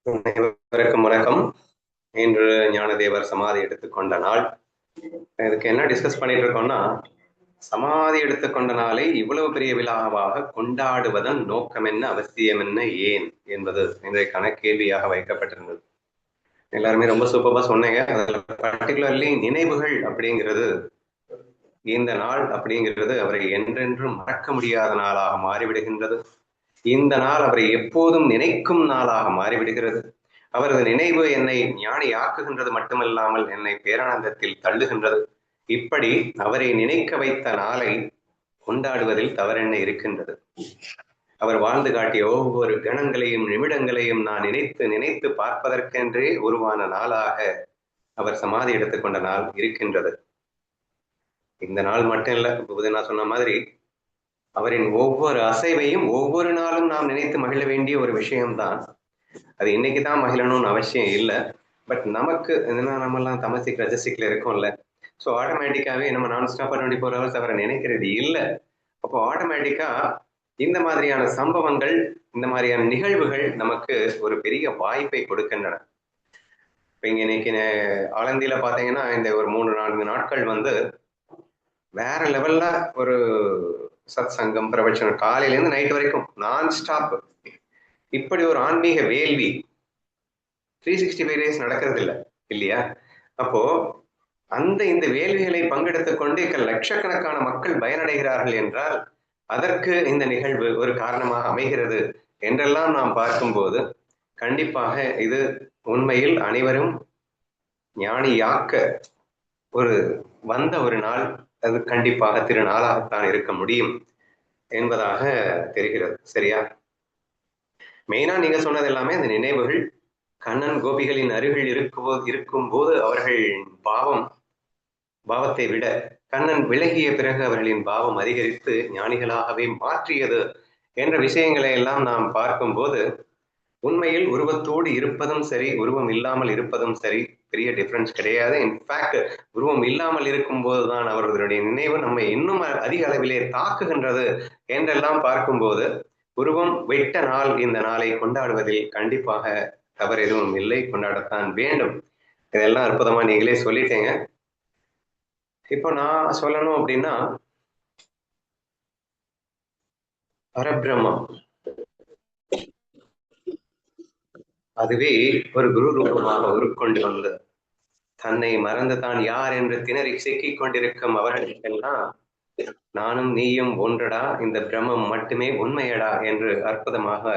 அனைவருக்கும் வணக்கம். இன்று ஞானதேவர் சமாதி எடுத்துக்கொண்ட நாள். இதுக்கு என்ன டிஸ்கஸ் பண்ணிட்டு இருக்கோம்னா, சமாதி எடுத்துக்கொண்ட நாளை இவ்வளவு பெரிய விழாவாக கொண்டாடுவதன் நோக்கம் என்ன, அவசியம் என்ன, ஏன் என்பது இன்றைக்கான கேள்வியாக வைக்கப்பட்டிருந்தது. எல்லாருமே ரொம்ப சூப்பரா சொன்னீங்க. அதுல பர்டிகுலர்லி நினைவுகள் அப்படிங்கிறது, இந்த நாள் அப்படிங்கிறது அவரை என்றென்றும் மறக்க முடியாத நாளாக மாறிவிடுகின்றது. இந்த நாள் அவரை எப்போதும் நினைக்கும் நாளாக மாறிவிடுகிறது. அவரது நினைவு என்னை ஞானியாக்குகின்றது மட்டுமல்லாமல் என்னை பேரானந்தத்தில் தள்ளுகின்றது. இப்படி அவரை நினைக்க வைத்த நாளை கொண்டாடுவதில் தவறென்ன இருக்கின்றது? அவர் வாழ்ந்து காட்டிய ஒவ்வொரு கணங்களையும் நிமிடங்களையும் நான் நினைத்து நினைத்து பார்ப்பதற்கென்றே உருவான நாளாக அவர் சமாதி எடுத்துக்கொண்ட நாள் இருக்கின்றது. இந்த நாள் மட்டும் இல்ல, நான் சொன்ன மாதிரி அவரின் ஒவ்வொரு அசைவையும் ஒவ்வொரு நாளும் நாம் நினைத்து மகிழ வேண்டிய ஒரு விஷயம்தான். அது இன்னைக்குதான் மகிழணும்னு அவசியம் இல்லை. பட் நமக்கு என்னன்னா, நம்ம எல்லாம் தமசிக் ரஜசிக்ல இருக்கோம்ல. ஸோ ஆட்டோமேட்டிக்காவே நம்ம நான் ஸ்டாப்பா 24 ஹவர்ஸ் அவரை நினைக்கிறது இல்லை. அப்போ ஆட்டோமேட்டிக்கா இந்த மாதிரியான சம்பவங்கள், இந்த மாதிரியான நிகழ்வுகள் நமக்கு ஒரு பெரிய வாய்ப்பை கொடுக்கின்றன. இப்போ இங்க இன்னைக்கு ஆலந்தியில பாத்தீங்கன்னா, இந்த ஒரு 3-4 நாட்கள் வேற லெவல்ல ஒரு சத் சங்கம் பிரவச்சனம் காலையில இருந்து நைட் வரைக்கும் நான் ஸ்டாப். இப்படி ஒரு ஆன்மீக வேள்வி 365 டேஸ் நடக்கிறது இல்லை இல்லையா? அப்போ இந்த வேள்விகளை பங்கெடுத்துக் கொண்டு லட்சக்கணக்கான மக்கள் பயனடைகிறார்கள் என்றால் அதற்கு இந்த நிகழ்வு ஒரு காரணமாக அமைகிறது என்றெல்லாம் நாம் பார்க்கும்போது கண்டிப்பாக இது உண்மையில் அனைவரும் ஞானியாக்க வந்த ஒரு நாள். அது கண்டிப்பாக திருநாளாகத்தான் இருக்க முடியும் என்பதாக தெரிகிறது. சரியா? மெயினா நீங்க சொன்னது எல்லாமே அந்த நினைவுகள். கண்ணன் கோபிகளின் அருகில் இருக்கும் போது அவர்கள் பாவத்தை விட கண்ணன் விலகிய பிறகு அவர்களின் பாவம் அதிகரித்து ஞானிகளாகவே மாற்றியது என்ற விஷயங்களை எல்லாம் நாம் பார்க்கும்போது உண்மையில் உருவத்தோடு இருப்பதும் சரி, உருவம் இல்லாமல் இருப்பதும் சரி, பெரிய டிஃபரன்ஸ் கிடையாது. இன்ஃபேக்ட் உருவம் இல்லாமல் இருக்கும் போதுதான் அவர்களுடைய நினைவு நம்மை இன்னும் அதிக அளவிலே தாக்குகின்றது என்றெல்லாம் பார்க்கும்போது உருவம் விட்ட நாள் இந்த நாளை கொண்டாடுவதில் கண்டிப்பாக தவறு எதுவும் இல்லை, கொண்டாடத்தான் வேண்டும். இதெல்லாம் அற்புதமா நீங்களே சொல்லிட்டீங்க. இப்போ நான் சொல்லணும் அப்படின்னா, பரபிரம்மம் அதுவே ஒரு குரு ரூபமாக உருக்கொண்டு வந்து தன்னை மறந்து தான் யார் என்று திணறி சிக்கிக் கொண்டிருக்கும் அவர்களுக்கெல்லாம் நானும் நீயும் ஒன்றடா, இந்த பிரம்மம் மட்டுமே உண்மையடா என்று அற்புதமாக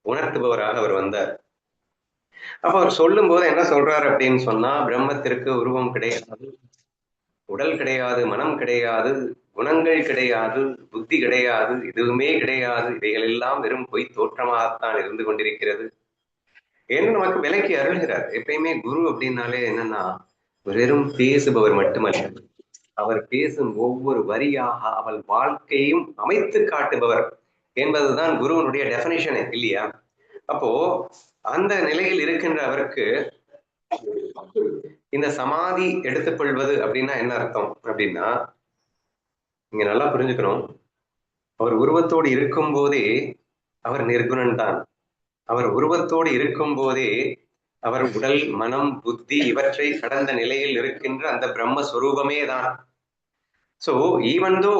உணர்த்துபவராக அவர் வந்தார். அப்ப அவர் சொல்லும் போது என்ன சொல்றாரு அப்படின்னு சொன்னா, பிரம்மத்திற்கு உருவம் கிடையாது, உடல் கிடையாது, மனம் கிடையாது, குணங்கள் கிடையாது, புத்தி கிடையாது, எதுவுமே கிடையாது, இவைகள் எல்லாம் வெறும் பொய் தோற்றமாகத்தான் இருந்து கொண்டிருக்கிறது என்று நமக்கு விலக்கி அருள்கிறார். எப்பயுமே குரு அப்படின்னாலே என்னன்னா, வெறும் பேசுபவர் மட்டுமல்ல, அவர் பேசும் ஒவ்வொரு வரியாக அவள் வாழ்க்கையும் அமைத்து காட்டுபவர் என்பதுதான் குருவனுடைய டெபினிஷன் இல்லையா? அப்போ அந்த நிலையில் இருக்கின்ற அவருக்கு இந்த சமாதி எடுத்துக்கொள்வது அப்படின்னா என்ன அர்த்தம் அப்படின்னா, நீங்க நல்லா புரிஞ்சுக்கணும். அவர் உருவத்தோடு இருக்கும் போதே அவர் நிர்குணன் தான். அவர் உருவத்தோடு இருக்கும் போதே அவர் உடல், மனம், புத்தி இவற்றை கடந்த நிலையில் இருக்கின்ற அந்த பிரம்மஸ்வரூபமே தான். So even though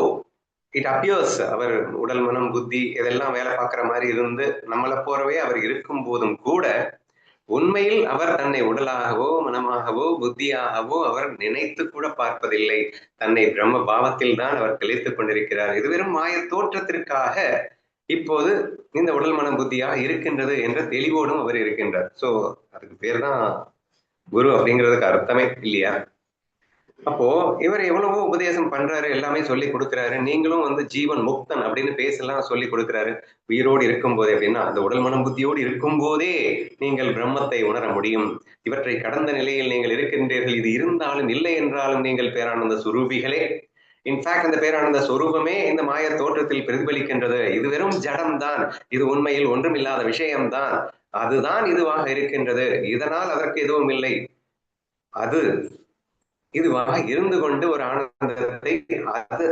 it appears அவர் உடல், மனம், புத்தி இதெல்லாம் வேலை பார்க்குற மாதிரி இருந்து நம்மளை போறவே அவர் இருக்கும் போதும் கூட உண்மையில் அவர் தன்னை உடலாகவோ மனமாகவோ புத்தியாகவோ அவர் நினைத்து கூட பார்ப்பதில்லை. தன்னை பிரம்ம பாவத்தில் தான் அவர் தெளித்துக் கொண்டிருக்கிறார். இது வெறும் மாய தோற்றத்திற்காக இப்போது இந்த உடல் மனம் புத்தியாக இருக்கின்றது என்ற தெளிவோடும் அவர் இருக்கின்றார். சோ அதுக்கு பேர் தான் குரு அப்படிங்கிறதுக்கு அர்த்தமே இல்லையா? அப்போ இவர் எவ்வளவோ உபதேசம் பண்றாரு, எல்லாமே சொல்லி கொடுக்கிறாரு. நீங்களும் ஜீவன் முக்தன் அப்படின்னு பேசலாம் சொல்லி கொடுக்கிறாரு. உயிரோடு இருக்கும் போதே அப்படின்னா அந்த உடல் மனம் புத்தியோடு இருக்கும் போதே நீங்கள் பிரம்மத்தை உணர முடியும். இவற்றை கடந்த நிலையில் நீங்கள் இருக்கின்றீர்கள். இது இருந்தாலும் இல்லை என்றாலும் நீங்கள் பேரானந்த சுரூபிகளே. இன்ஃபேக்ட் அந்த பேரானந்த சொரூபமே இந்த மாய தோற்றத்தில் பிரதிபலிக்கின்றது. இது வெறும் ஜடம் தான், இது உண்மையில் ஒன்றும் இல்லாத விஷயம்தான், அதுதான் இதுவாக இருக்கின்றது, இதனால் அதற்கு எதுவும் இல்லை, அது இதுவாக இருந்து கொண்டு ஒரு ஆனந்தத்தை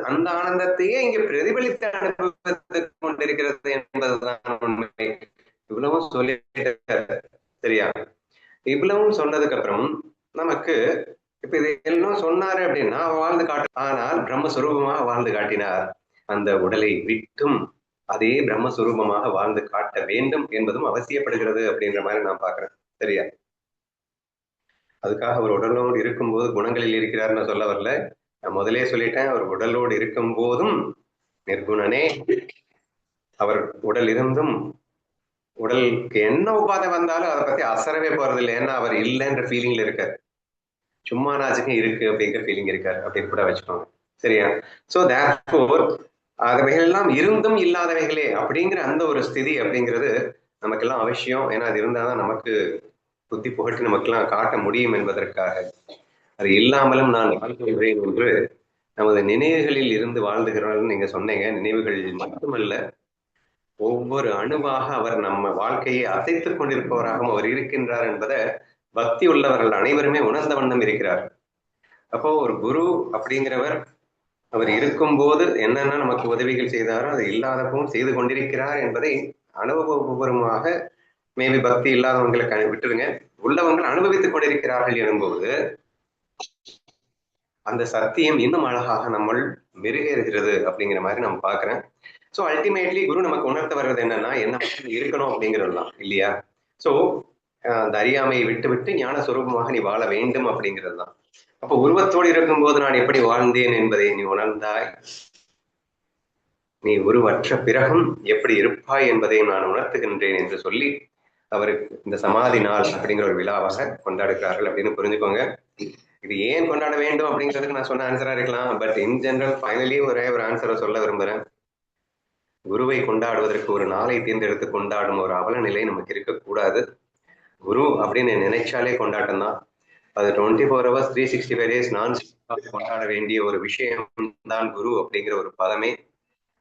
அந்த ஆனந்தத்தையே இங்க பிரதிபலித்து அனுபவித்துக் கொண்டிருக்கிறது என்பதுதான் உண்மை. இவ்வளவும் சொல்லிட்டு இவ்வளவும் சொன்னதுக்கு அப்புறம் நமக்கு இப்ப இது எல்லாம் சொன்னாரு அப்படின்னா வாழ்ந்து காட்டு, ஆனால் பிரம்மஸ்வரூபமாக வாழ்ந்து காட்டினார். அந்த உடலை விட்டும் அதே பிரம்மஸ்வரூபமாக வாழ்ந்து காட்ட வேண்டும் என்பதும் அவசியப்படுகிறது அப்படின்ற மாதிரி நான் பாக்குறேன். சரியா? அதுக்காக அவர் உடலோடு இருக்கும்போது குணங்களில் இருக்கிறார்னு சொல்ல வரல. நான் முதலே சொல்லிட்டேன், அவர் உடலோடு இருக்கும் போதும் நிர்குணனே. அவர் உடல் இருந்தும் உடலுக்கு என்ன உபாதை வந்தாலும் அதை பத்தி அசரவே போறது இல்லை. ஏன்னா அவர் இல்லைன்ற ஃபீலிங்ல இருக்காரு. சும்மா நாச்சுக்கும் இருக்கு அப்படிங்கிற ஃபீலிங் இருக்காரு அப்படின்னு கூட வச்சுக்கோங்க. சரியா? சோ தேர்ஃபோர் அவைகள் எல்லாம் இருந்தும் இல்லாதவைகளே அப்படிங்கிற அந்த ஒரு ஸ்திதி அப்படிங்கிறது நமக்கெல்லாம் அவசியம். ஏன்னா அது இருந்தாதான் நமக்கு புத்தி புகட்டி நமக்கெல்லாம் காட்ட முடியும் என்பதற்காக. அது இல்லாமலும் நான் வாழ்கிறேன் என்று நமது நினைவுகளில் இருந்து வாழ்ந்துகிறவர்கள் நீங்க சொன்னீங்க. நினைவுகள் மட்டுமல்ல, ஒவ்வொரு அணுவாக அவர் நம்ம வாழ்க்கையை அசைத்துக் கொண்டிருப்பவராகவும் அவர் இருக்கின்றார் என்பதை பக்தி உள்ளவர்கள் அனைவருமே உணர்ந்த வண்ணம் இருக்கிறார். அப்போ ஒரு குரு அப்படிங்கிறவர் அவர் இருக்கும்போது என்னென்ன நமக்கு உதவிகள் செய்தாரோ அது இல்லாதப்பவும் செய்து கொண்டிருக்கிறார் என்பதை அனுபவபூர்வமாக, மேபி பக்தி இல்லாதவங்களுக்கு விட்டுருங்க, உள்ளவங்கள் அனுபவித்துக் கொண்டிருக்கிறார்கள் எனும்போது அந்த சத்தியம் இன்னும் அழகாக நம்மள் மெருகேறுகிறது அப்படிங்கிற மாதிரி நம்ம பாக்குறேன். ஸோ அல்டிமேட்லி குரு நமக்கு உணர்த்த வர்றது என்னன்னா என்ன இருக்கணும் அப்படிங்கிறதுலாம் இல்லையா? ஸோ அந்த அறியாமையை விட்டு விட்டு ஞான சுரூபமாக நீ வாழ வேண்டும் அப்படிங்கிறது தான். அப்போ உருவத்தோடு இருக்கும்போது நான் எப்படி வாழ்ந்தேன் என்பதை நீ உணர்ந்தாய், நீ உருவற்ற பிறகும் எப்படி இருப்பாய் என்பதை நான் உணர்த்துகின்றேன் என்று சொல்லி அவருக்கு இந்த சமாதி நாள் அப்படிங்கிற ஒரு விழாவாக கொண்டாடுகிறார்கள் அப்படின்னு புரிஞ்சுக்கோங்க. இது ஏன் கொண்டாட வேண்டும் அப்படிங்கிறதுக்கு நான் சொன்ன ஆன்சரா இருக்கலாம். பட் இன் ஜெனரல் ஃபைனலி ஒரே ஒரு ஆன்சரை சொல்ல விரும்புறேன். குருவை கொண்டாடுவதற்கு ஒரு நாளை தேர்ந்தெடுத்து கொண்டாடும் ஒரு அவல நிலை நமக்கு இருக்கக்கூடாது. குரு அப்படின்னு நினைச்சாலே கொண்டாட்டம் தான். அது 24 hours 365 days நான் கொண்டாட வேண்டிய ஒரு விஷயம் தான் குரு அப்படிங்கிற ஒரு பதமே.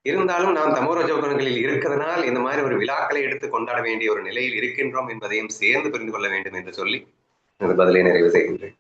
இருந்தாலும் நாம் தமோரஜோகுணங்களில் இருக்கிறதுனால் இந்த மாதிரி ஒரு விழாக்களை எடுத்து கொண்டாட வேண்டிய ஒரு நிலையில் இருக்கின்றோம் என்பதையும் சேர்ந்து புரிந்து கொள்ள வேண்டும் என்று சொல்லி எனது பதிலை நிறைவு செய்கின்றேன்.